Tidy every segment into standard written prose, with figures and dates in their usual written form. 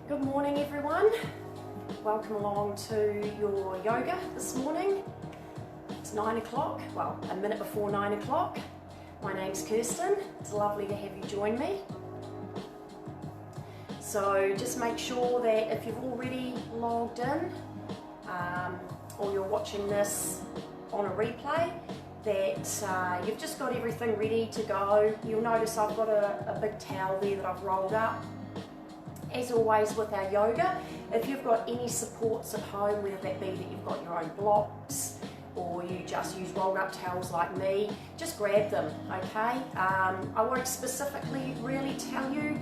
Good morning everyone. Welcome along to your yoga this morning. It's 9 o'clock, well a minute before 9 o'clock. My name's Kirsten. It's lovely to have you join me. So just make sure that if you've already logged in or you're watching this on a replay, that you've just got everything ready to go. You'll notice I've got a big towel there that I've rolled up. As always with our yoga, if you've got any supports at home, whether that be that you've got your own blocks or you just use rolled up towels like me, just grab them, okay? I won't specifically really tell you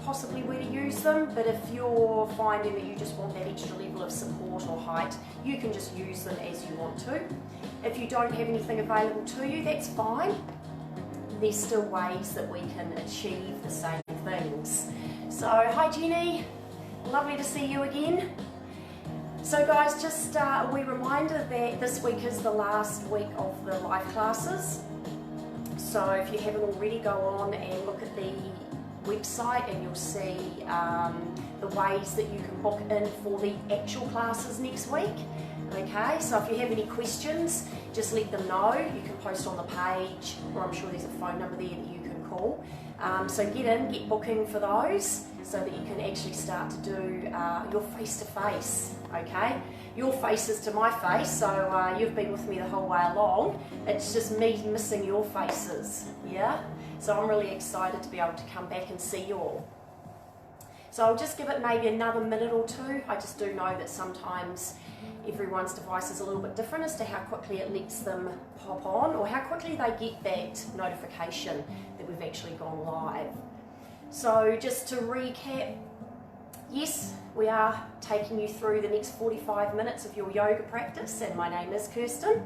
possibly where to use them, but if you're finding that you just want that extra level of support or height, you can just use them as you want to. If you don't have anything available to you, that's fine. There's still ways that we can achieve the same things. So, hi Jenny, lovely to see you again. So guys, just a wee reminder that this week is the last week of the live classes. So if you haven't already, go on and look at the website and you'll see the ways that you can book in for the actual classes next week. Okay, so if you have any questions, just let them know. You can post on the page, or I'm sure there's a phone number there that you can call. So get booking for those so that you can actually start to do your face-to-face, okay? Your face is to my face, so you've been with me the whole way along. It's just me missing your faces, yeah? So I'm really excited to be able to come back and see you all. So I'll just give it maybe another minute or two. I just do know that sometimes everyone's device is a little bit different as to how quickly it lets them pop on or how quickly they get that notification that we've actually gone live. So just to recap, yes, we are taking you through the next 45 minutes of your yoga practice, and my name is Kirsten.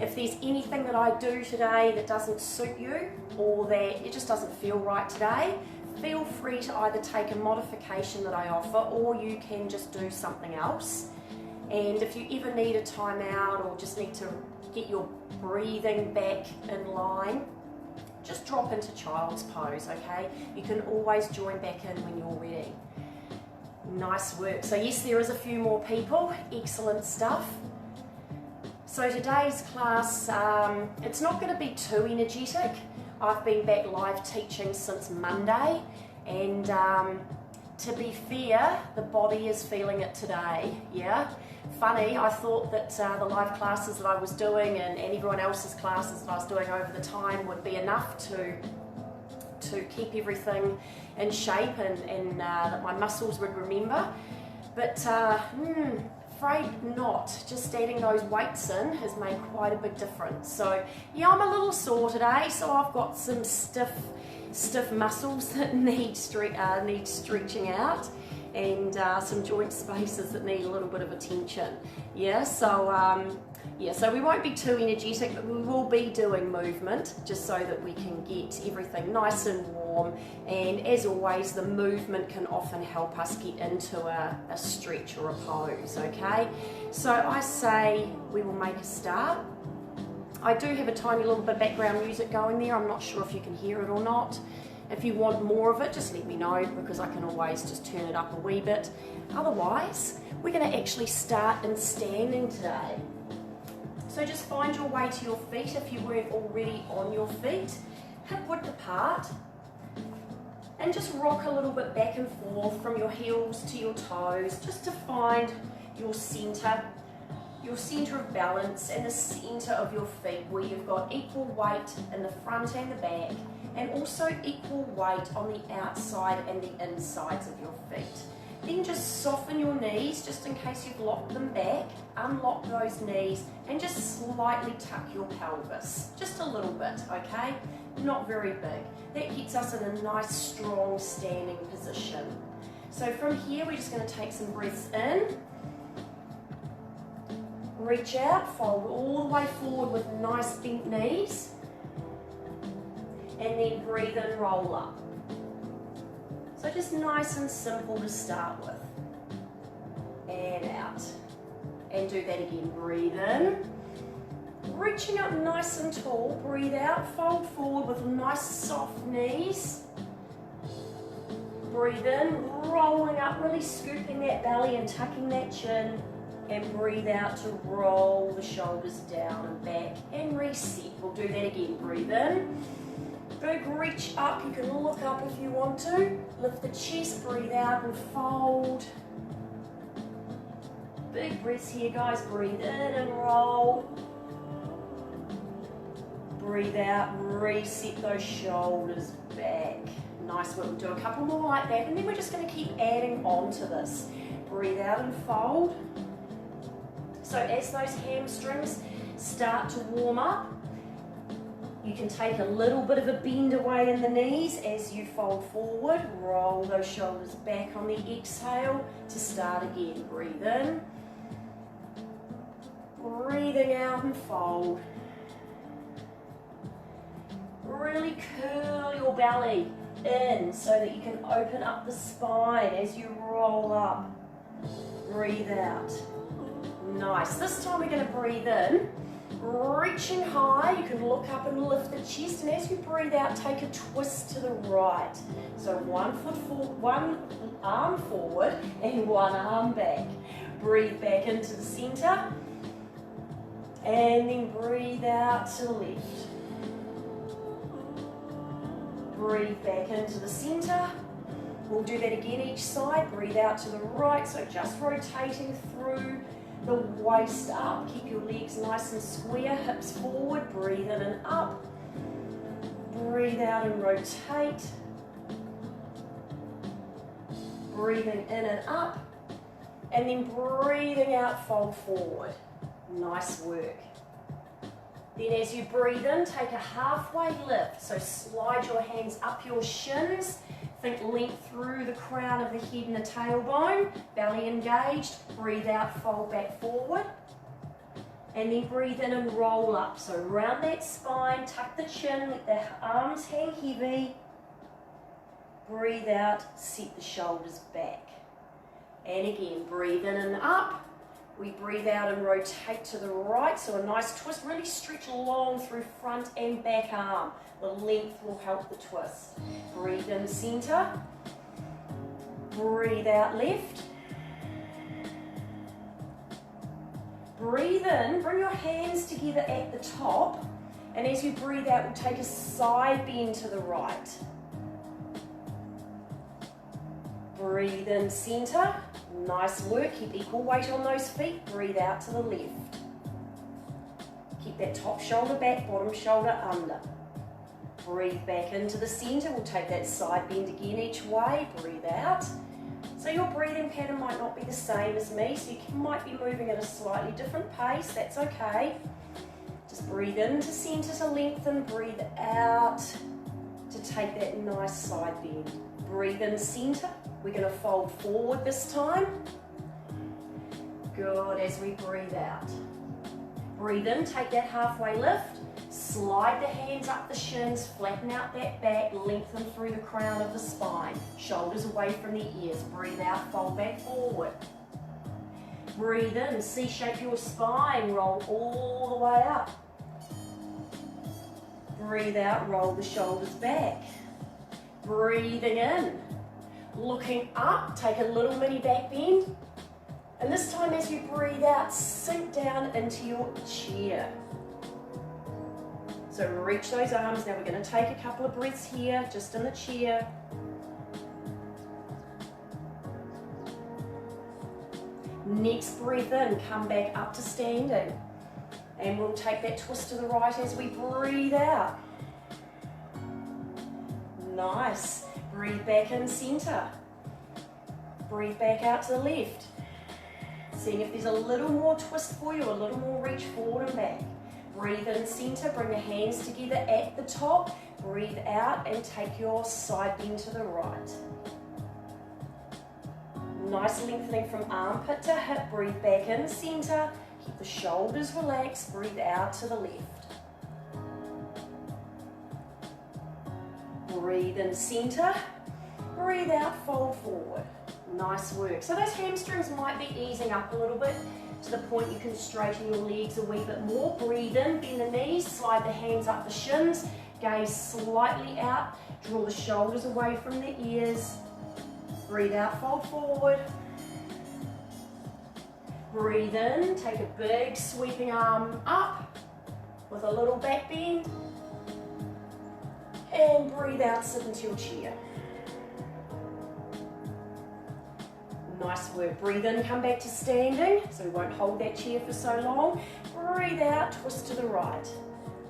If there's anything that I do today that doesn't suit you or that it just doesn't feel right today, feel free to either take a modification that I offer or you can just do something else. And if you ever need a timeout or just need to get your breathing back in line, just drop into child's pose, okay? You can always join back in when you're ready. Nice work. So yes, there is a few more people. Excellent stuff. So today's class, it's not going to be too energetic. I've been back live teaching since Monday, and to be fair, the body is feeling it today, yeah? Funny, I thought that the live classes that I was doing and everyone else's classes that I was doing over the time would be enough to keep everything in shape and that my muscles would remember, but afraid not. Just adding those weights in has made quite a big difference. So yeah, I'm a little sore today, so I've got some stiff muscles that need stretching out, and some joint spaces that need a little bit of attention. Yeah, so so we won't be too energetic, but we will be doing movement just so that we can get everything nice and warm. And as always, the movement can often help us get into a stretch or a pose, okay? So I say we will make a start. I do have a tiny little bit of background music going there. I'm not sure if you can hear it or not. If you want more of it, just let me know, because I can always just turn it up a wee bit. Otherwise, we're going to actually start in standing today. So just find your way to your feet if you weren't already on your feet, hip width apart, and just rock a little bit back and forth from your heels to your toes, just to find your center of balance and the center of your feet, where you've got equal weight in the front and the back, and also equal weight on the outside and the insides of your feet. Then just soften your knees, just in case you've locked them back. Unlock those knees and just slightly tuck your pelvis, just a little bit, okay? Not very big. That gets us in a nice, strong standing position. So from here, we're just going to take some breaths in. Reach out, fold all the way forward with nice bent knees, and then breathe in, roll up. So just nice and simple to start with. And out. And do that again. Breathe in. Reaching up nice and tall. Breathe out. Fold forward with nice soft knees. Breathe in, rolling up, really scooping that belly and tucking that chin. And breathe out to roll the shoulders down and back and reset. We'll do that again. Breathe in. Big reach up. You can look up if you want to. Lift the chest, breathe out and fold. Big breaths here, guys. Breathe in and roll. Breathe out and reset those shoulders back. Nice work. We'll do a couple more like that, and then we're just going to keep adding on to this. Breathe out and fold. So as those hamstrings start to warm up, you can take a little bit of a bend away in the knees as you fold forward. Roll those shoulders back on the exhale to start again. Breathe in. Breathing out and fold. Really curl your belly in so that you can open up the spine as you roll up. Breathe out. Nice. This time we're going to breathe in, reaching high. You can look up and lift the chest, and as you breathe out, take a twist to the right. So one foot forward, one arm forward and one arm back. Breathe back into the center, and then breathe out to the left. Breathe back into the center. We'll do that again each side. Breathe out to the right, so just rotating through the waist up. Keep your legs nice and square, hips forward. Breathe in and up. Breathe out and rotate. Breathing in and up. And then breathing out, fold forward. Nice work. Then as you breathe in, take a halfway lift. So slide your hands up your shins. Think length through the crown of the head and the tailbone. Belly engaged. Breathe out, fold back forward. And then breathe in and roll up. So round that spine, tuck the chin, let the arms hang heavy. Breathe out, set the shoulders back. And again, breathe in and up. We breathe out and rotate to the right, so a nice twist. Really stretch long through front and back arm. The length will help the twist. Breathe in center. Breathe out left. Breathe in, bring your hands together at the top, and as you breathe out, we'll take a side bend to the right. Breathe in center. Nice work. Keep equal weight on those feet. Breathe out to the left. Keep that top shoulder back, bottom shoulder under. Breathe back into the center. We'll take that side bend again each way. Breathe out. So your breathing pattern might not be the same as me, so you might be moving at a slightly different pace. That's okay. Just breathe into center to lengthen. Breathe out to take that nice side bend. Breathe in center. We're going to fold forward this time. Good, as we breathe out. Breathe in, take that halfway lift. Slide the hands up the shins, flatten out that back, lengthen through the crown of the spine. Shoulders away from the ears. Breathe out, fold back forward. Breathe in, C-shape your spine, roll all the way up. Breathe out, roll the shoulders back. Breathing in. Looking up, take a little mini back bend. And this time as you breathe out, sink down into your chair. So reach those arms. Now we're going to take a couple of breaths here, just in the chair. Next breath in, come back up to standing. And we'll take that twist to the right as we breathe out. Nice. Breathe back in center. Breathe back out to the left. Seeing if there's a little more twist for you, a little more reach forward and back. Breathe in center, bring the hands together at the top. Breathe out and take your side bend to the right. Nice lengthening from armpit to hip. Breathe back in center. Keep the shoulders relaxed. Breathe out to the left. Breathe in center. Breathe out, fold forward. Nice work. So those hamstrings might be easing up a little bit to the point you can straighten your legs a wee bit more. Breathe in, bend the knees, slide the hands up the shins, gaze slightly out, draw the shoulders away from the ears. Breathe out, fold forward. Breathe in, take a big sweeping arm up with a little back bend. And breathe out, sit into your chair. Nice work. Breathe in, come back to standing, so we won't hold that chair for so long. Breathe out, twist to the right.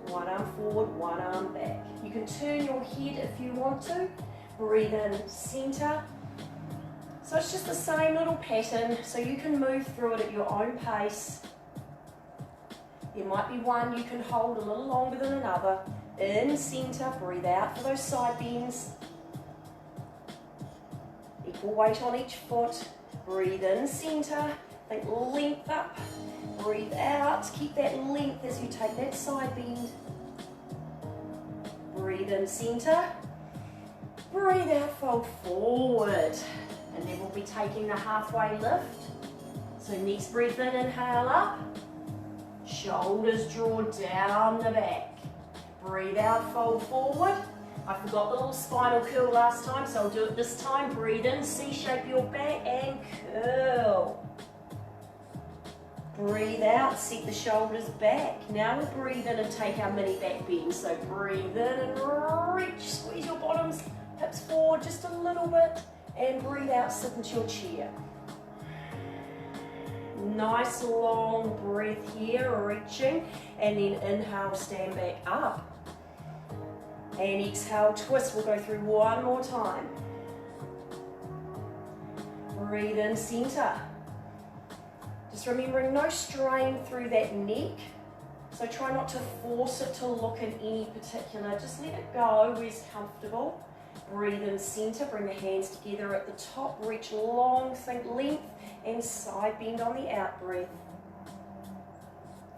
One arm forward, one arm back. You can turn your head if you want to. Breathe in, center. So it's just the same little pattern, so you can move through it at your own pace. There might be one you can hold a little longer than another. In, center, breathe out for those side bends. Equal weight on each foot. Breathe in, center. Think length up. Breathe out. Keep that length as you take that side bend. Breathe in, center. Breathe out, fold forward. And then we'll be taking the halfway lift. So next breath in, inhale up. Shoulders draw down the back. Breathe out, fold forward. I forgot the little spinal curl last time, so I'll do it this time. Breathe in, C-shape your back and curl. Breathe out, set the shoulders back. Now we'll breathe in and take our mini back bend. So breathe in and reach, squeeze your bottoms, hips forward just a little bit. And breathe out, sit into your chair. Nice long breath here, reaching. And then inhale, stand back up. And exhale, twist. We'll go through one more time. Breathe in, center. Just remembering no strain through that neck. So try not to force it to look in any particular. Just let it go where it's comfortable. Breathe in, center. Bring the hands together at the top. Reach long, think length. And side bend on the out breath.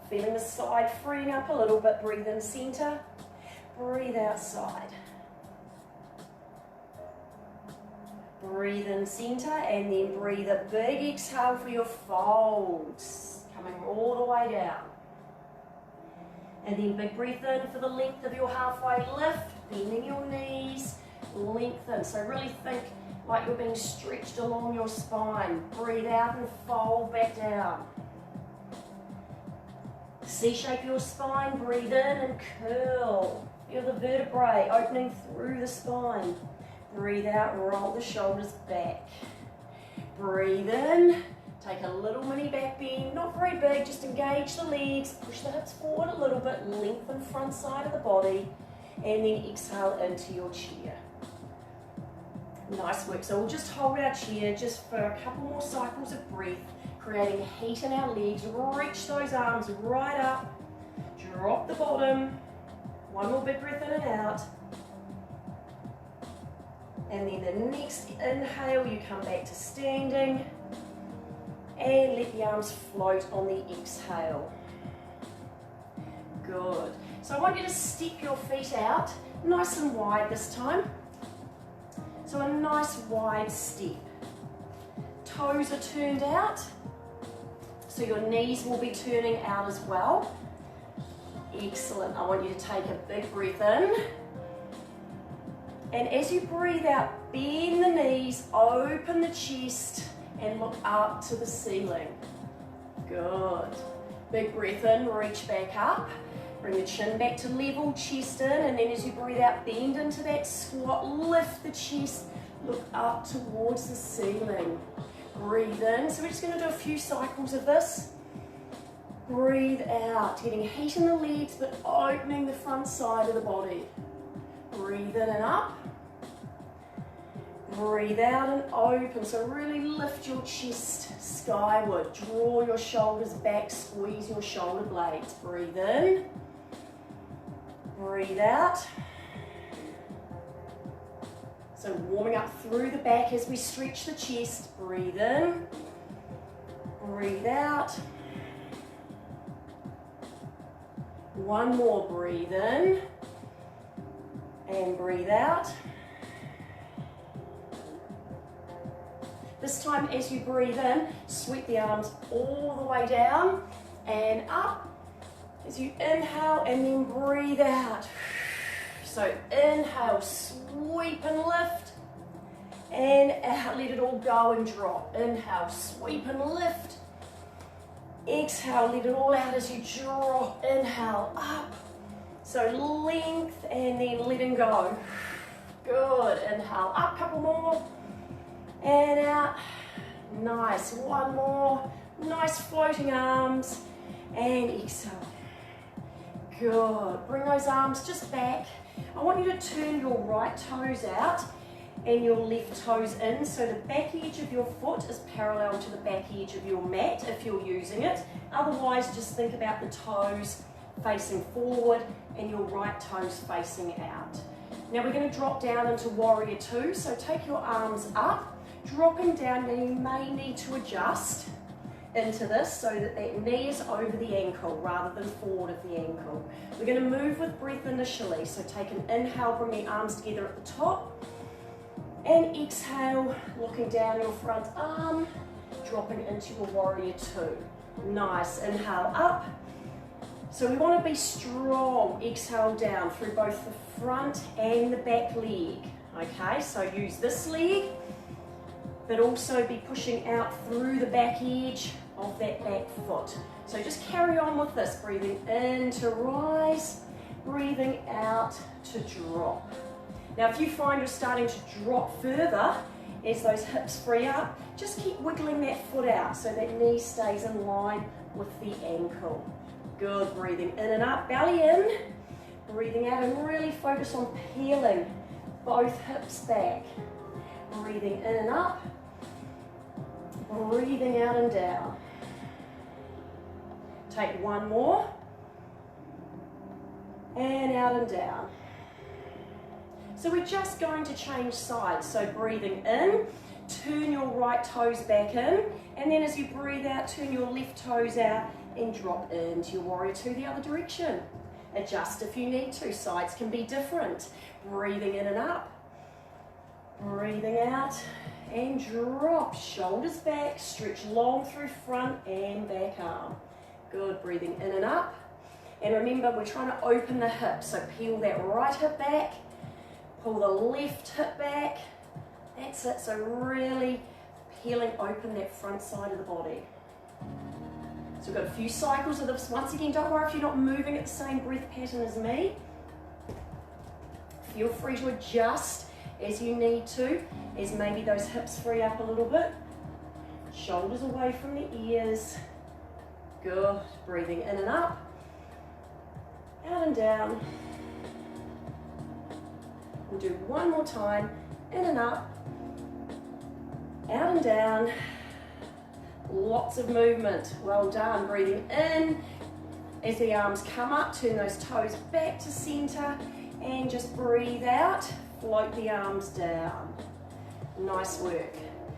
Feeling the side freeing up a little bit. Breathe in, center. Breathe outside. Breathe in, center, and then breathe a big exhale for your folds. Coming all the way down. And then big breath in for the length of your halfway lift. Bending your knees. Lengthen. So really think like you're being stretched along your spine. Breathe out and fold back down. C-shape your spine. Breathe in and curl. Feel the vertebrae opening through the spine. Breathe out, roll the shoulders back. Breathe in, take a little mini back bend, not very big, just engage the legs, push the hips forward a little bit, lengthen front side of the body, and then exhale into your chair. Nice work. So we'll just hold our chair just for a couple more cycles of breath, creating heat in our legs. Reach those arms right up, drop the bottom. One more big breath in and out. And then the next inhale, you come back to standing. And let the arms float on the exhale. Good. So I want you to step your feet out, nice and wide this time. So a nice wide step. Toes are turned out. So your knees will be turning out as well. Excellent. I want you to take a big breath in. And as you breathe out, bend the knees, open the chest, and look up to the ceiling. Good. Big breath in, reach back up. Bring the chin back to level, chest in, and then as you breathe out, bend into that squat, lift the chest, look up towards the ceiling. Breathe in. So we're just going to do a few cycles of this. Breathe out, getting heat in the legs, but opening the front side of the body. Breathe in and up. Breathe out and open. So really lift your chest skyward. Draw your shoulders back, squeeze your shoulder blades. Breathe in. Breathe out. So warming up through the back as we stretch the chest. Breathe in. Breathe out. One more, breathe in and breathe out. This time as you breathe in, sweep the arms all the way down and up as you inhale and then breathe out. So inhale, sweep and lift, and out, let it all go and drop. Inhale, sweep and lift. Exhale, let it all out as you drop. Inhale, up. So length and then letting go. Good, inhale, up, couple more. And out, nice, one more. Nice floating arms, and exhale. Good, bring those arms just back. I want you to turn your right toes out and your left toes in, so the back edge of your foot is parallel to the back edge of your mat if you're using it. Otherwise, just think about the toes facing forward and your right toes facing out. Now we're going to drop down into warrior two, so take your arms up, dropping down. Now you may need to adjust into this so that that knee is over the ankle rather than forward of the ankle. We're going to move with breath initially, so take an inhale, bring the arms together at the top, and exhale, looking down your front arm, dropping into your warrior two. Nice, inhale up. So we want to be strong, exhale down through both the front and the back leg. Okay, so use this leg, but also be pushing out through the back edge of that back foot. So just carry on with this, breathing in to rise, breathing out to drop. Now if you find you're starting to drop further as those hips free up, just keep wiggling that foot out so that knee stays in line with the ankle. Good, breathing in and up, belly in, breathing out, and really focus on peeling both hips back. Breathing in and up, breathing out and down. Take one more, and out and down. So we're just going to change sides. So breathing in, turn your right toes back in, and then as you breathe out, turn your left toes out and drop into your warrior two the other direction. Adjust if you need to, sides can be different. Breathing in and up, breathing out, and drop, shoulders back, stretch long through front and back arm. Good, breathing in and up. And remember, we're trying to open the hips, so peel that right hip back, pull the left hip back. That's it, so really peeling open that front side of the body. So we've got a few cycles of this. Once again, don't worry if you're not moving at the same breath pattern as me. Feel free to adjust as you need to, as maybe those hips free up a little bit. Shoulders away from the ears. Good, breathing in and up, out and down. We'll do one more time, in and up, out and down. Lots of movement, well done. Breathing in, as the arms come up, turn those toes back to center, and just breathe out, float the arms down. Nice work.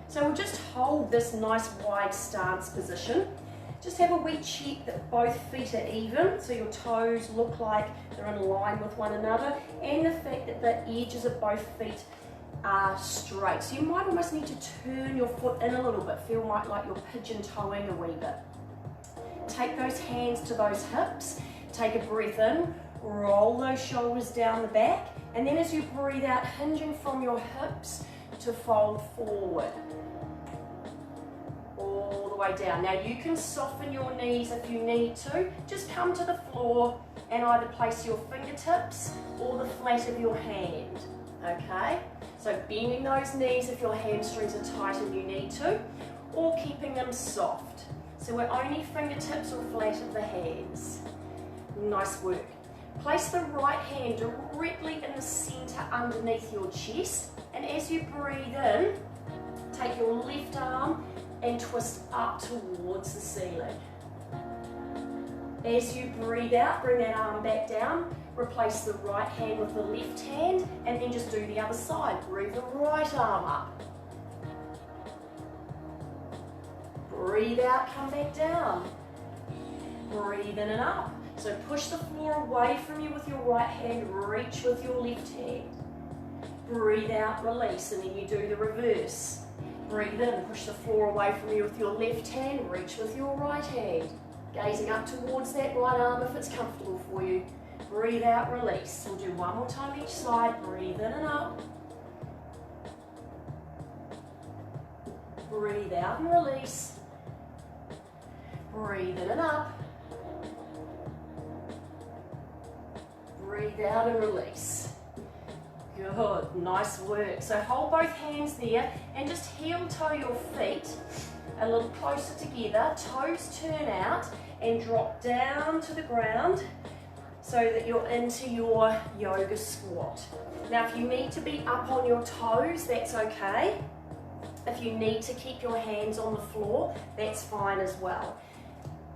So we'll just hold this nice wide stance position. Just have a wee check that both feet are even, so your toes look like they're in line with one another, and the fact that the edges of both feet are straight. So you might almost need to turn your foot in a little bit, feel like you're pigeon toeing a wee bit. Take those hands to those hips, take a breath in, roll those shoulders down the back, and then as you breathe out, hinging from your hips to fold forward. All the way down. Now you can soften your knees if you need to. Just come to the floor and either place your fingertips or the flat of your hand. Okay? So bending those knees if your hamstrings are tight and you need to, or keeping them soft. So we're only fingertips or flat of the hands. Nice work. Place the right hand directly in the center underneath your chest, and as you breathe in, take your left arm and twist up towards the ceiling. As you breathe out, bring that arm back down, replace the right hand with the left hand, and then just do the other side. Breathe the right arm up. Breathe out, come back down. Breathe in and up. So push the floor away from you with your right hand, reach with your left hand. Breathe out, release, and then you do the reverse. Breathe in, push the floor away from you with your left hand, reach with your right hand. Gazing up towards that right arm if it's comfortable for you. Breathe out, release. We'll do one more time each side. Breathe in and up. Breathe out and release. Breathe in and up. Breathe out and release. Good, nice work. So hold both hands there and just heel toe your feet a little closer together. Toes turn out and drop down to the ground so that you're into your yoga squat. Now if you need to be up on your toes, that's okay. If you need to keep your hands on the floor, that's fine as well.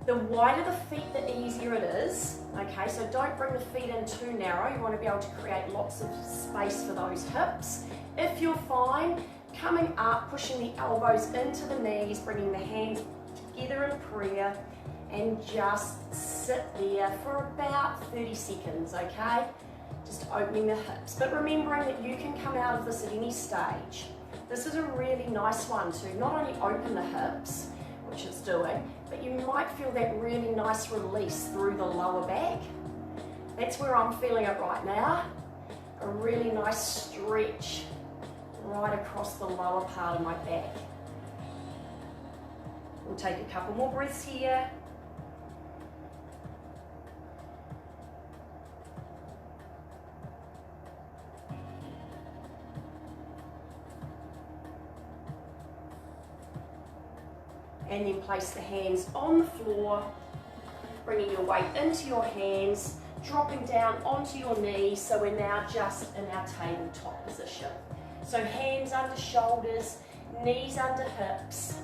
The wider the feet, the easier it is, okay? So don't bring the feet in too narrow. You want to be able to create lots of space for those hips. If you're fine, coming up, pushing the elbows into the knees, bringing the hands together in prayer, and just sit there for about 30 seconds, okay? Just opening the hips, but remembering that you can come out of this at any stage. This is a really nice one to not only open the hips, which it's doing, but you might feel that really nice release through the lower back. That's where I'm feeling it right now. A really nice stretch right across the lower part of my back. We'll take a couple more breaths here. And then place the hands on the floor, bringing your weight into your hands, dropping down onto your knees, so we're now just in our tabletop position. So hands under shoulders, knees under hips.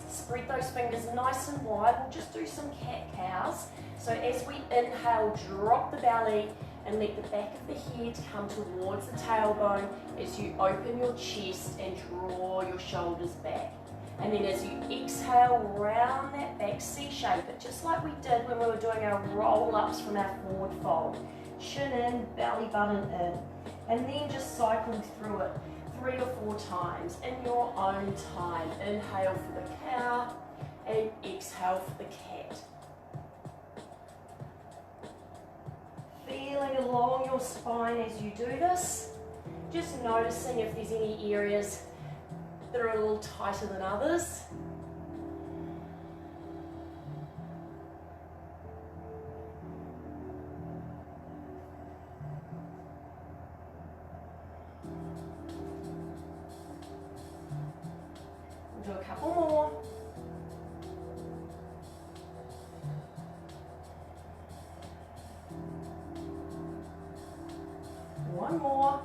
Spread those fingers nice and wide. We'll just do some cat-cows. So as we inhale, drop the belly and let the back of the head come towards the tailbone as you open your chest and draw your shoulders back. And then as you exhale, round that back, C-shape it, just like we did when we were doing our roll-ups from our forward fold. Chin in, belly button in. And then just cycle through it 3 or 4 times in your own time. Inhale for the cow and exhale for the cat. Feeling along your spine as you do this. Just noticing if there's any areas that are a little tighter than others. We'll do a couple more. One more.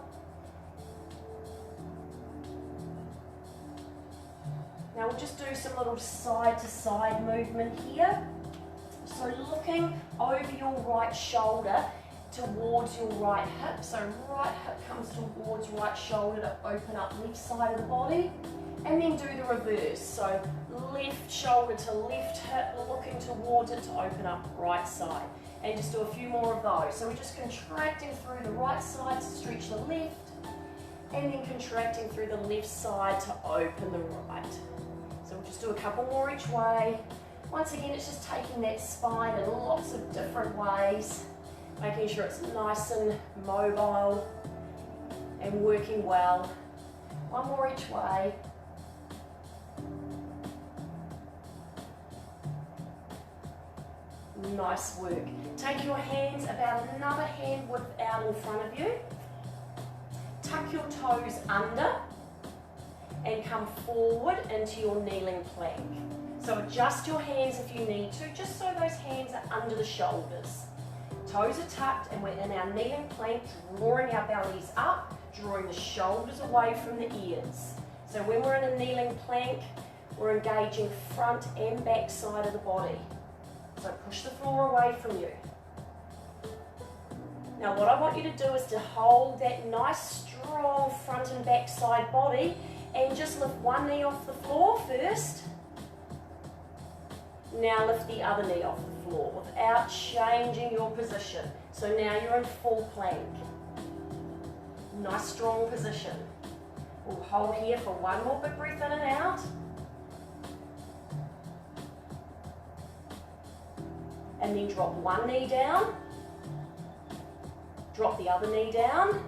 Now we'll just do some little side to side movement here. So looking over your right shoulder towards your right hip. So right hip comes towards right shoulder to open up left side of the body. And then do the reverse. So left shoulder to left hip, looking towards it to open up right side. And just do a few more of those. So we're just contracting through the right side to stretch the left. And then contracting through the left side to open the right. So we'll just do a couple more each way. Once again, it's just taking that spine in lots of different ways, making sure it's nice and mobile and working well. One more each way. Nice work. Take your hands about another hand width out in front of you. Tuck your toes under and come forward into your kneeling plank. So adjust your hands if you need to, just so those hands are under the shoulders. Toes are tucked and we're in our kneeling plank, drawing our bellies up, drawing the shoulders away from the ears. So when we're in a kneeling plank, we're engaging front and back side of the body. So push the floor away from you. Now what I want you to do is to hold that nice strong front and back side body and just lift one knee off the floor first. Now lift the other knee off the floor without changing your position. So now you're in full plank. Nice strong position. We'll hold here for one more big breath in and out. And then drop one knee down. Drop the other knee down.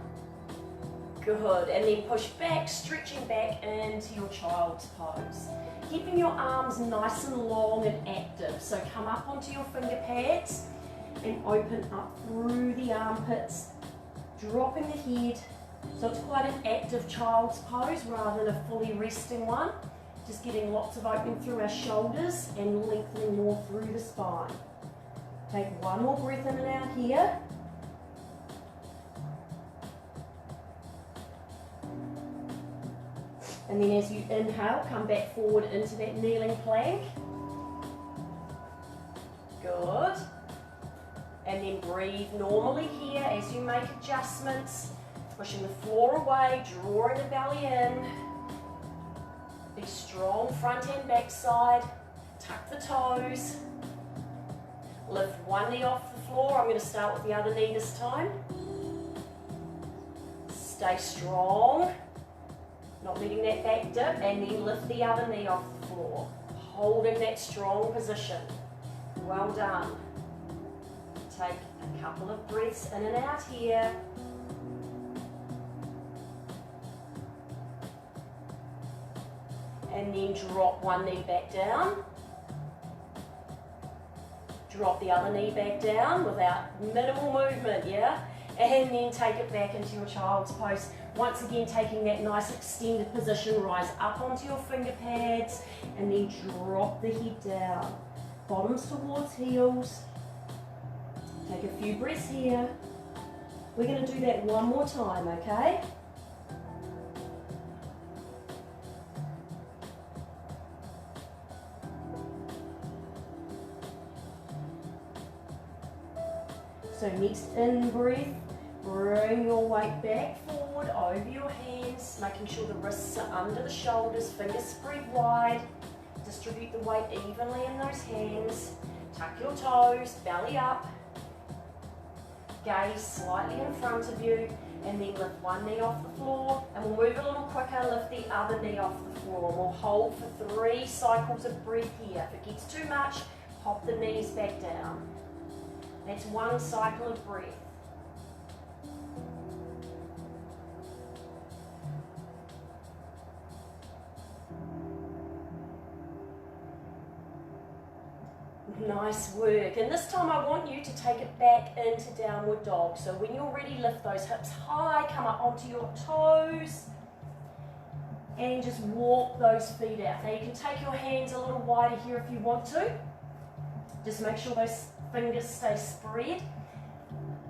Good, and then push back, stretching back into your child's pose. Keeping your arms nice and long and active. So come up onto your finger pads and open up through the armpits, dropping the head. So it's quite an active child's pose rather than a fully resting one. Just getting lots of opening through our shoulders and lengthening more through the spine. Take one more breath in and out here. And then as you inhale, come back forward into that kneeling plank. Good. And then breathe normally here as you make adjustments. Pushing the floor away, drawing the belly in. Be strong front and back side. Tuck the toes. Lift one knee off the floor. I'm going to start with the other knee this time. Stay strong. Not letting that back dip, and then lift the other knee off the floor. Holding that strong position. Well done. Take a couple of breaths in and out here. And then drop one knee back down. Drop the other knee back down without minimal movement, yeah? And then take it back into your child's pose. Once again, taking that nice extended position, rise up onto your finger pads and then drop the head down. Bottoms towards heels. Take a few breaths here. We're going to do that one more time, okay? So next in breath, bring your weight back forward over your hands, making sure the wrists are under the shoulders, fingers spread wide. Distribute the weight evenly in those hands. Tuck your toes, belly up. Gaze slightly in front of you, and then lift one knee off the floor. And we'll move a little quicker, lift the other knee off the floor. And we'll hold for 3 cycles of breath here. If it gets too much, pop the knees back down. That's 1 cycle of breath. Nice work. And this time I want you to take it back into downward dog. So when you're ready, lift those hips high, come up onto your toes, and just walk those feet out. Now you can take your hands a little wider here if you want to. Just make sure those fingers stay spread.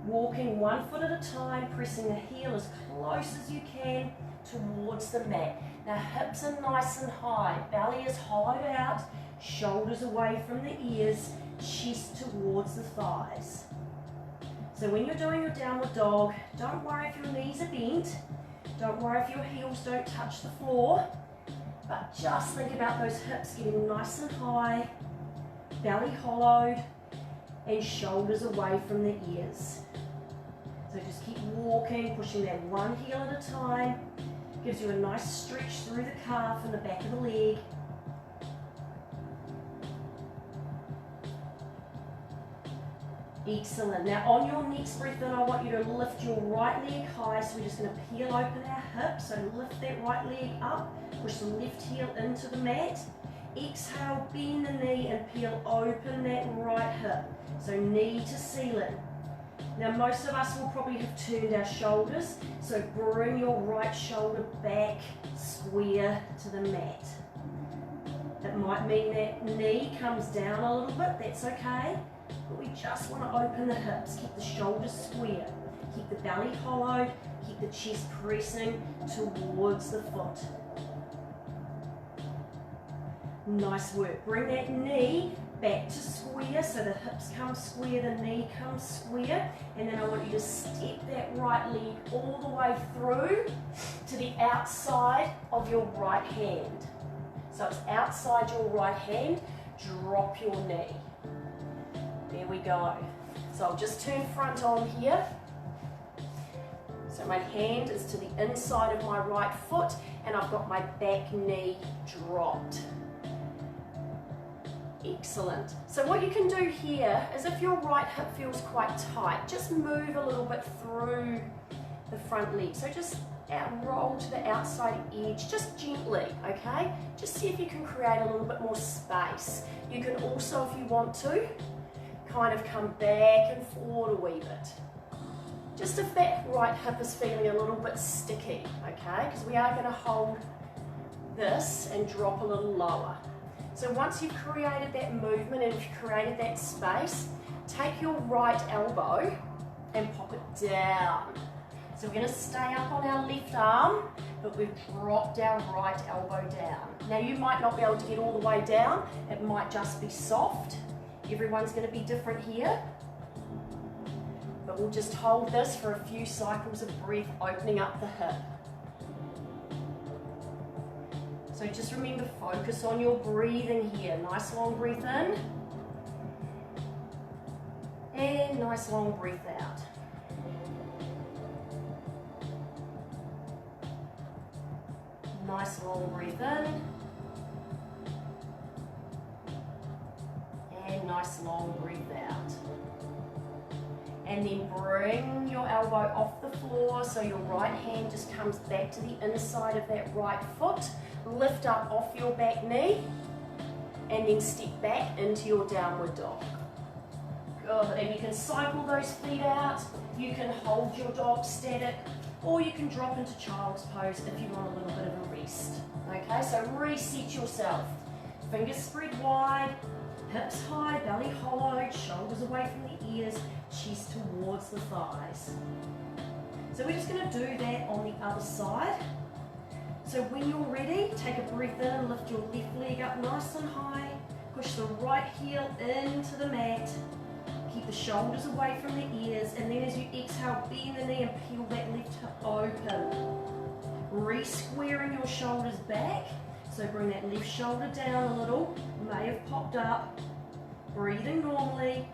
Walking 1 foot at a time, pressing the heel as close as you can towards the mat. Now hips are nice and high, belly is hollowed out, shoulders away from the ears, chest towards the thighs. So when you're doing your downward dog, don't worry if your knees are bent, don't worry if your heels don't touch the floor, but just think about those hips getting nice and high, belly hollowed, and shoulders away from the ears. So just keep walking, pushing that one heel at a time. Gives you a nice stretch through the calf and the back of the leg. Excellent. Now on your next breath in, I want you to lift your right leg high. So we're just going to peel open our hips. So lift that right leg up, push the left heel into the mat. Exhale, bend the knee and peel open that right hip. So knee to ceiling. Now most of us will probably have turned our shoulders, so bring your right shoulder back square to the mat. It might mean that knee comes down a little bit, that's okay, but we just want to open the hips, keep the shoulders square, keep the belly hollowed, keep the chest pressing towards the foot. Nice work. Bring that knee back to square, so the hips come square, the knee comes square, and then I want you to step that right leg all the way through to the outside of your right hand. So it's outside your right hand, drop your knee. There we go. So I'll just turn front on here. So my hand is to the inside of my right foot, and I've got my back knee dropped. Excellent. So what you can do here is, if your right hip feels quite tight, just move a little bit through the front leg. So just roll to the outside edge, just gently, okay? Just see if you can create a little bit more space. You can also, if you want to, kind of come back and forward a wee bit. Just if that right hip is feeling a little bit sticky, okay? Because we are going to hold this and drop a little lower. So once you've created that movement and you've created that space, take your right elbow and pop it down. So we're going to stay up on our left arm, but we've dropped our right elbow down. Now you might not be able to get all the way down, it might just be soft. Everyone's going to be different here. But we'll just hold this for a few cycles of breath, opening up the hip. So just remember, focus on your breathing here. Nice long breath in. And nice long breath out. Nice long breath in. And nice long breath out. And then bring your elbow off the floor so your right hand just comes back to the inside of that right foot. Lift up off your back knee and then step back into your downward dog. Good, and you can cycle those feet out, you can hold your dog static, or you can drop into child's pose if you want a little bit of a rest. Okay, so reset yourself. Fingers spread wide, hips high, belly hollowed, shoulders away from the ears, chest towards the thighs. So we're just going to do that on the other side. So when you're ready, take a breath in and lift your left leg up nice and high. Push the right heel into the mat. Keep the shoulders away from the ears, and then as you exhale, bend the knee and peel that left hip open. Re-squaring your shoulders back. So bring that left shoulder down a little. May have popped up. Breathing normally.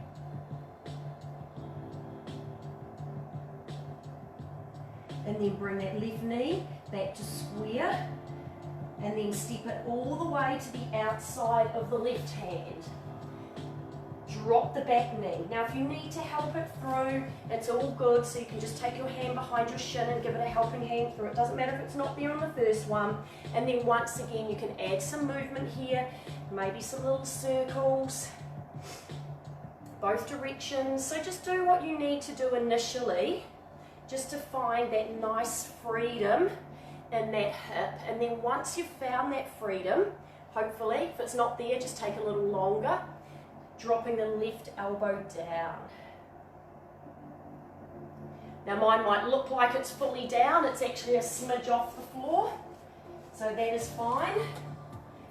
And then bring that left knee back to square, and then step it all the way to the outside of the left hand. Drop the back knee. Now if you need to help it through, it's all good, so you can just take your hand behind your shin and give it a helping hand through. It doesn't matter if it's not there on the first one. And then once again, you can add some movement here, maybe some little circles, both directions. So just do what you need to do initially, just to find that nice freedom in that hip. And then once you've found that freedom, hopefully, if it's not there, just take a little longer, dropping the left elbow down. Now mine might look like it's fully down, it's actually a smidge off the floor, so that is fine.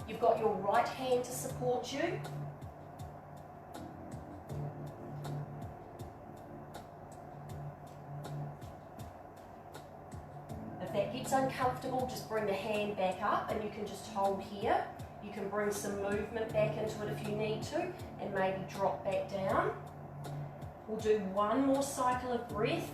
You've got your right hand to support you. If that gets uncomfortable, just bring the hand back up and you can just hold here. You can bring some movement back into it if you need to, and maybe drop back down. We'll do one more cycle of breath.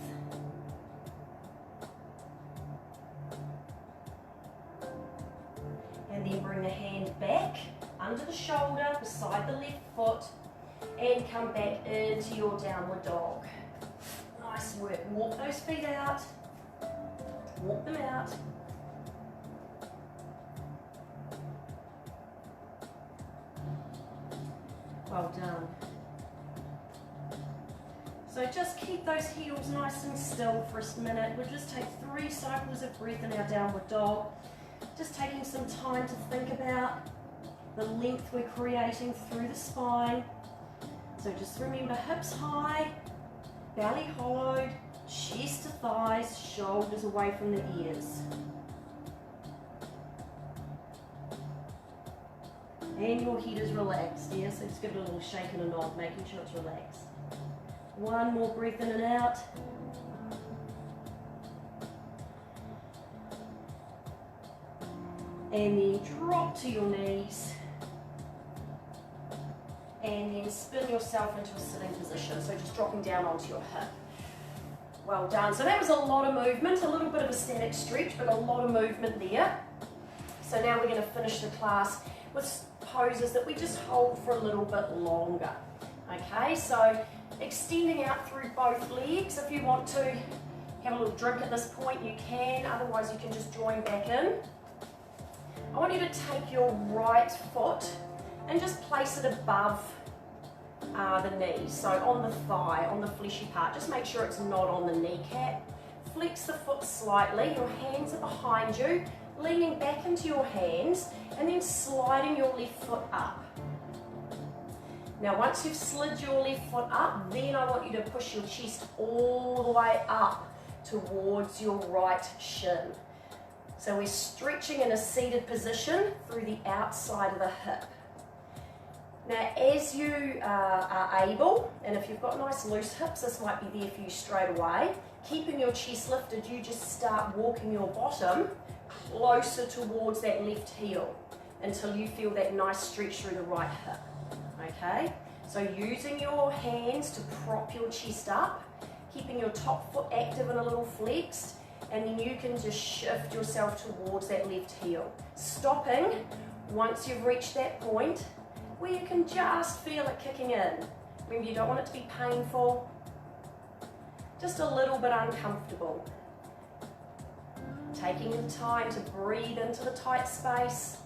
And then bring the hand back under the shoulder, beside the left foot, and come back into your downward dog. Nice work. Walk those feet out. Walk them out. Well done. So just keep those heels nice and still for a minute. We'll just take 3 cycles of breath in our downward dog. Just taking some time to think about the length we're creating through the spine. So just remember, hips high, belly hollowed, chest to thighs, shoulders away from the ears. And your head is relaxed, yeah? So just give it a little shake and a nod, making sure it's relaxed. One more breath in and out. And then drop to your knees. And then spin yourself into a sitting position. So just dropping down onto your hip. Well done. So that was a lot of movement, a little bit of a static stretch, but a lot of movement there. So now we're going to finish the class with poses that we just hold for a little bit longer. Okay, so extending out through both legs. If you want to have a little drink at this point, you can, otherwise you can just join back in. I want you to take your right foot and just place it above the knee, so on the thigh, on the fleshy part. Just make sure it's not on the kneecap. Flex the foot slightly, your hands are behind you, leaning back into your hands, and then sliding your left foot up. Now once you've slid your left foot up, then I want you to push your chest all the way up towards your right shin. So we're stretching in a seated position through the outside of the hip. Now as you are able, and if you've got nice loose hips, this might be there for you straight away, keeping your chest lifted, you just start walking your bottom closer towards that left heel until you feel that nice stretch through the right hip. Okay, so using your hands to prop your chest up, keeping your top foot active and a little flexed, and then you can just shift yourself towards that left heel. Stopping once you've reached that point where you can just feel it kicking in. Remember, you don't want it to be painful, just a little bit uncomfortable. Taking the time to breathe into the tight space.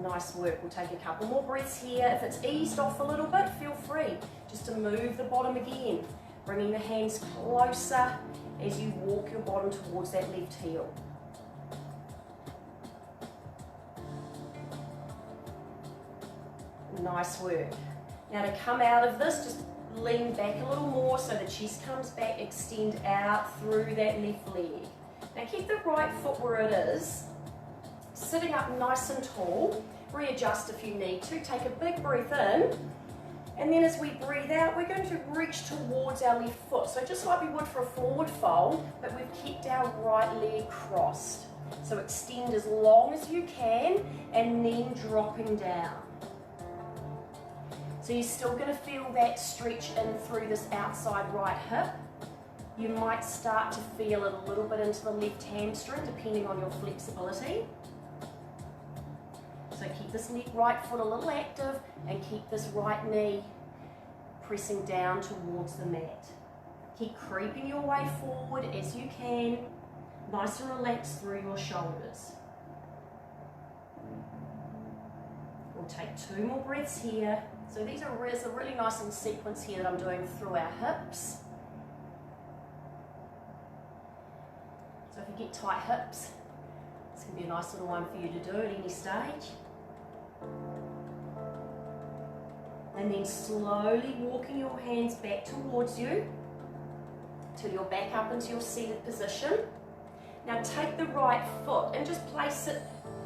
Nice work. We'll take a couple more breaths here. If it's eased off a little bit, feel free just to move the bottom again, bringing the hands closer as you walk your bottom towards that left heel. Nice work. Now to come out of this, just lean back a little more so the chest comes back, extend out through that left leg. Now keep the right foot where it is, sitting up nice and tall. Readjust if you need to. Take a big breath in, and then as we breathe out, we're going to reach towards our left foot. So just like we would for a forward fold, but we've kept our right leg crossed. So extend as long as you can, and then dropping down. So you're still going to feel that stretch in through this outside right hip. You might start to feel it a little bit into the left hamstring, depending on your flexibility. So keep this right foot a little active and keep this right knee pressing down towards the mat. Keep creeping your way forward as you can, nice and relaxed through your shoulders. We'll take 2 more breaths here. So there's a really nice little sequence here that I'm doing through our hips. So if you get tight hips, this can be a nice little one for you to do at any stage. And then slowly walking your hands back towards you till you're back up into your seated position. Now take the right foot and just place it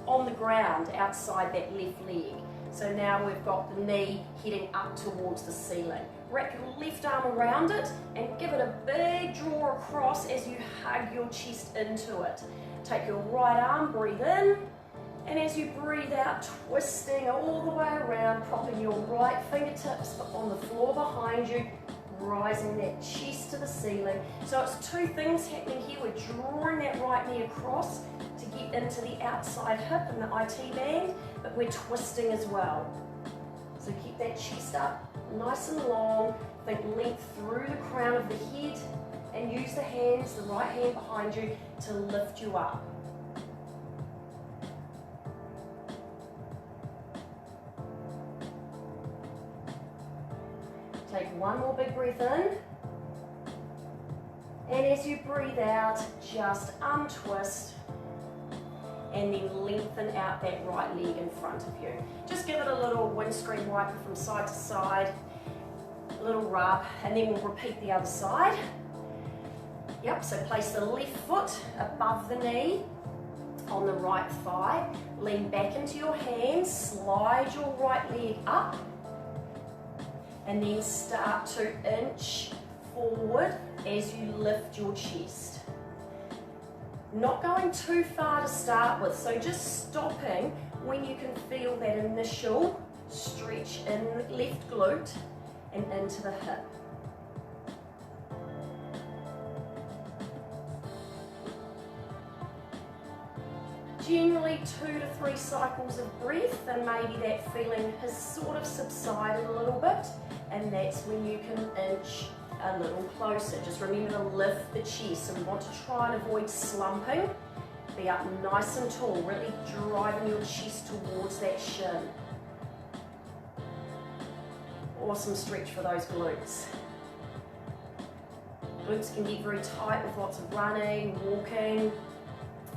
on the ground outside that left leg. So now we've got the knee heading up towards the ceiling. Wrap your left arm around it and give it a big draw across as you hug your chest into it. Take your right arm, breathe in, and as you breathe out, twisting all the way around, propping your right fingertips on the floor behind you, rising that chest to the ceiling. So it's 2 things happening here. We're drawing that right knee across to get into the outside hip and the IT band, but we're twisting as well. So keep that chest up nice and long. Think length through the crown of the head, and use the hands, the right hand behind you, to lift you up. Take 1 more big breath in, and as you breathe out, just untwist and then lengthen out that right leg in front of you. Just give it a little windscreen wiper from side to side, a little rub, and then we'll repeat the other side. Yep, so place the left foot above the knee on the right thigh, lean back into your hands, slide your right leg up, and then start to inch forward as you lift your chest. Not going too far to start with, so just stopping when you can feel that initial stretch in the left glute and into the hip. generally 2 to 3 cycles of breath, and maybe that feeling has sort of subsided a little bit, and that's when you can inch a little closer. Just remember to lift the chest, so we want to try and avoid slumping. Be up nice and tall, really driving your chest towards that shin. Awesome stretch for those glutes. Glutes can get very tight with lots of running, walking,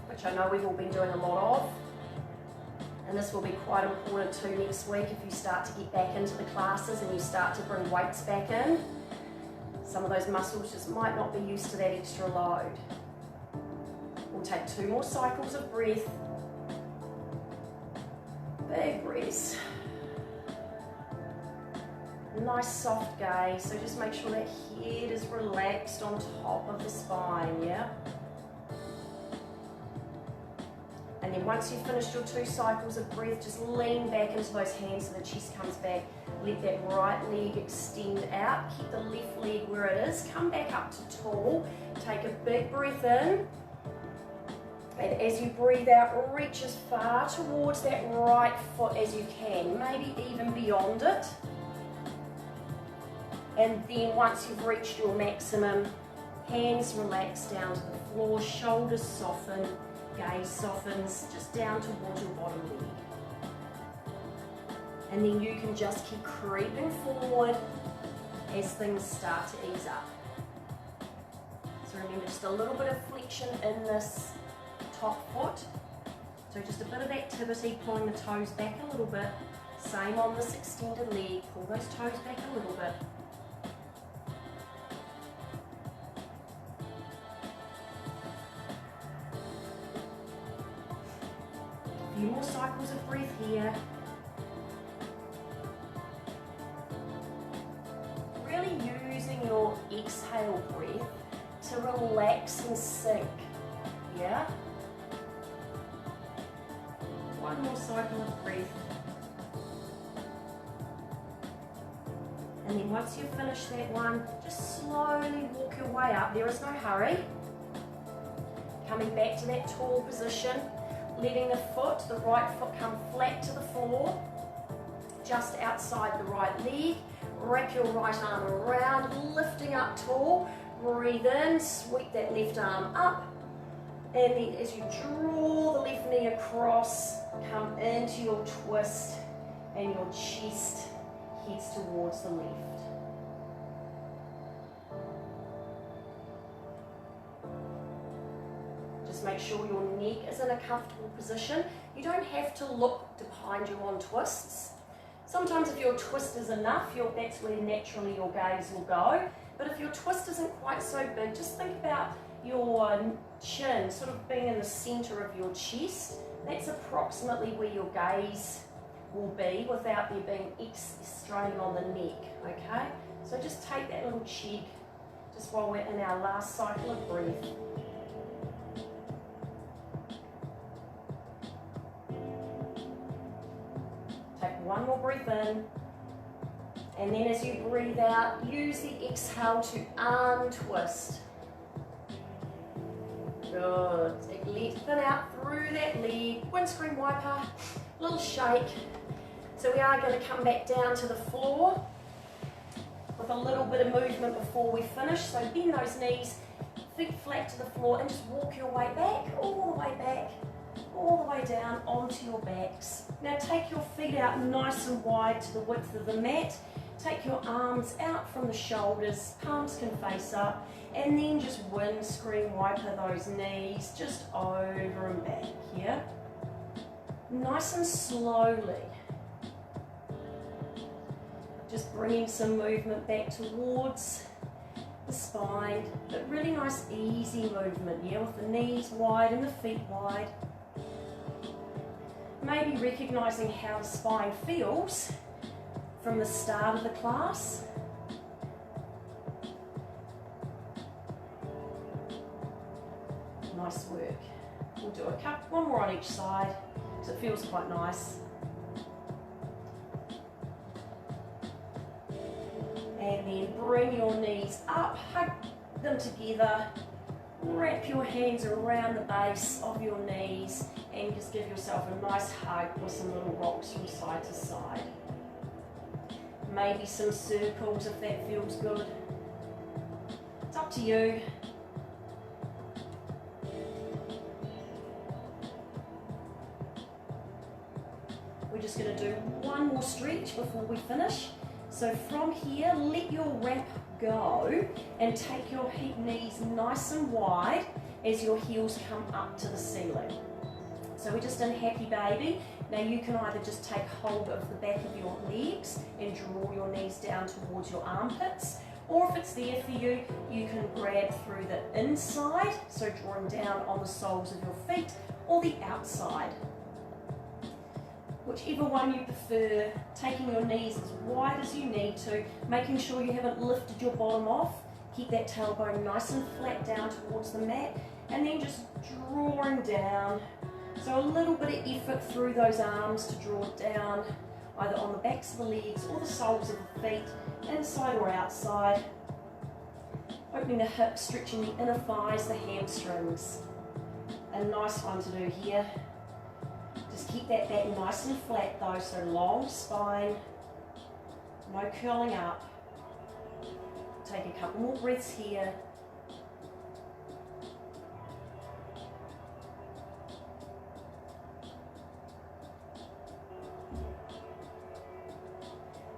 which I know we've all been doing a lot of. And this will be quite important too next week if you start to get back into the classes and you start to bring weights back in. Some of those muscles just might not be used to that extra load. We'll take 2 more cycles of breath. Big breaths. Nice soft gaze, so just make sure that head is relaxed on top of the spine, yeah? And then once you've finished your 2 cycles of breath, just lean back into those hands so the chest comes back. Let that right leg extend out. Keep the left leg where it is. Come back up to tall. Take a big breath in. And as you breathe out, reach as far towards that right foot as you can, maybe even beyond it. And then once you've reached your maximum, hands relax down to the floor, shoulders soften, gaze softens, just down towards your bottom leg. And then you can just keep creeping forward as things start to ease up. So remember, just a little bit of flexion in this top foot. So just a bit of activity, pulling the toes back a little bit. Same on this extended leg, pull those toes back a little bit. A few more cycles of breath here. Really using your exhale breath to relax and sink, yeah? One more cycle of breath. And then once you've finished that one, just slowly walk your way up. There is no hurry. Coming back to that tall position, letting the right foot come flat to the floor, just outside the right leg. Wrap your right arm around, lifting up tall. Breathe in, sweep that left arm up. And then as you draw the left knee across, come into your twist and your chest heads towards the left. Just make sure your neck is in a comfortable position. You don't have to look behind you on twists. Sometimes if your twist is enough, that's where naturally your gaze will go. But if your twist isn't quite so big, just think about your chin sort of being in the center of your chest. That's approximately where your gaze will be without there being strain on the neck, okay? So just take that little check just while we're in our last cycle of breath. Take one more breath in, and then as you breathe out, use the exhale to untwist. Good. Lengthen out through that leg, windscreen wiper, little shake. So we are going to come back down to the floor with a little bit of movement before we finish. So bend those knees, feet flat to the floor, and just walk your way back, all the way back, all the way down onto your backs. Now take your feet out nice and wide to the width of the mat. Take your arms out from the shoulders, palms can face up, and then just windscreen wiper those knees just over and back here. Nice and slowly. Just bringing some movement back towards the spine, but really nice easy movement, yeah, with the knees wide and the feet wide. Maybe recognizing how the spine feels from the start of the class. Nice work. We'll do one more on each side because it feels quite nice. And then bring your knees up, hug them together, wrap your hands around the base of your knees and just give yourself a nice hug with some little rocks from side to side. Maybe some circles if that feels good. It's up to you. We're just going to do one more stretch before we finish. So from here, let your wrap go and take your knees nice and wide as your heels come up to the ceiling. So we're just in happy baby. Now you can either just take hold of the back of your legs and draw your knees down towards your armpits, or if it's there for you, you can grab through the inside, so drawing down on the soles of your feet, or the outside. Whichever one you prefer, taking your knees as wide as you need to, making sure you haven't lifted your bottom off. Keep that tailbone nice and flat down towards the mat, and then just drawing down. So a little bit of effort through those arms to draw it down, either on the backs of the legs or the soles of the feet, inside or outside. Opening the hips, stretching the inner thighs, the hamstrings. A nice one to do here. Just keep that back nice and flat though, so long spine, no curling up. Take a couple more breaths here.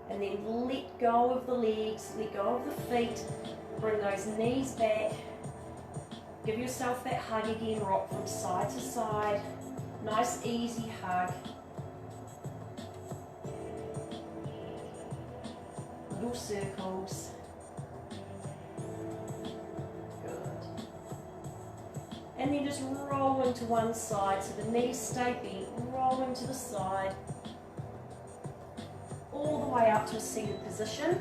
And then let go of the legs, let go of the feet, bring those knees back. Give yourself that hug again, rock from side to side. Nice easy hug. Little circles. Good. And then just roll into one side so the knees stay bent. Roll into the side. All the way up to a seated position.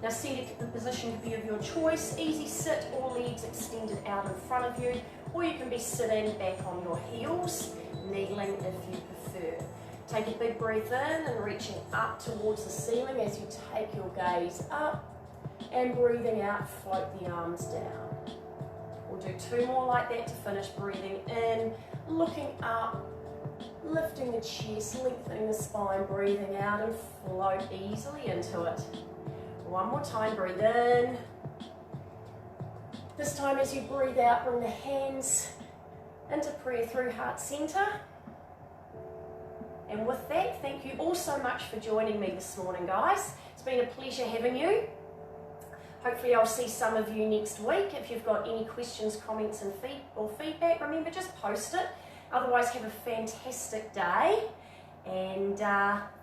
Now seated position can be of your choice. Easy sit or legs extended out in front of you. Or you can be sitting back on your heels, kneeling if you prefer. Take a big breath in and reaching up towards the ceiling as you take your gaze up, and breathing out, float the arms down. We'll do two more like that to finish. Breathing in, looking up, lifting the chest, lengthening the spine, breathing out and float easily into it. One more time, breathe in. This time as you breathe out, bring the hands into prayer through heart center. And with that, thank you all so much for joining me this morning, guys. It's been a pleasure having you. Hopefully I'll see some of you next week. If you've got any questions, comments and feedback, remember, just post it. Otherwise, have a fantastic day. And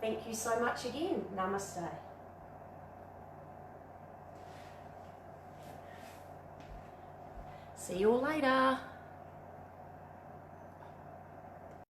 thank you so much again. Namaste. See you all later.